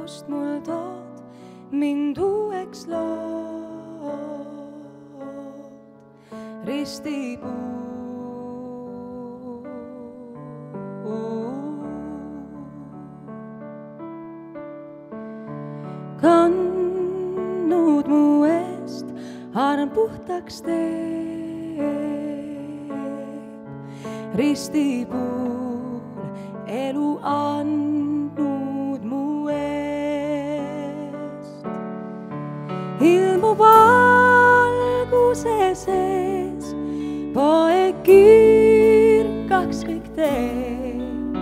lootust mul tood, mind uueks lood, ristipuu. Kannud mu eest, arm puhtaks teeb, ristipuul elu andnud mu eest. Ilmu valguse sees, poeg kirkaks kõik teeb,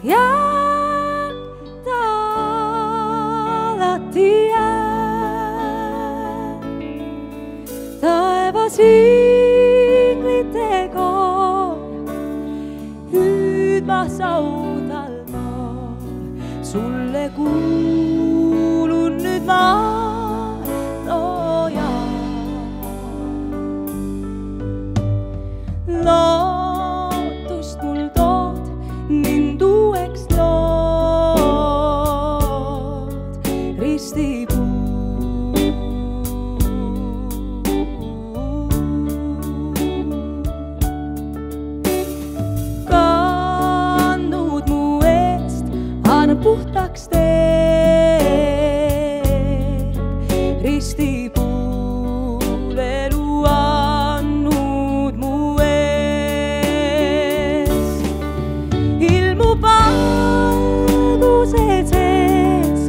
jääb ta alati jääb. Taevas inglite koor, hüüdma saudal maal, sulle kuulun nüüd ma, lootust mul tood, mind uueks lood, ristipuu. Kannud mu eest, arm puhtaks teeb, ristipuul elu andnud mu valgused sees,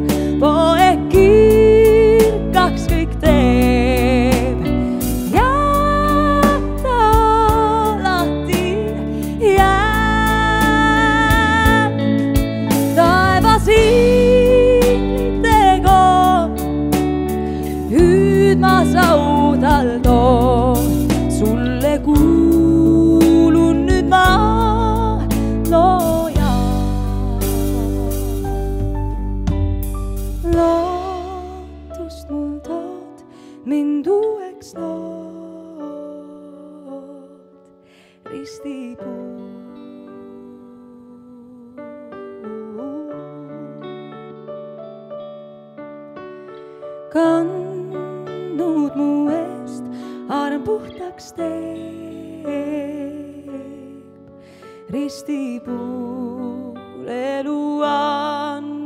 poeg kirkaks kõik teeb, jääb ta alati jääb. Taevas inglite koor, hüüdma saudal tood, sulle kuulun nüüd ma, lootust mul tood, mind uueks lood, ristipuu. Kannud mu eest, arm puhtaks teeb, ristipuul elu andnud.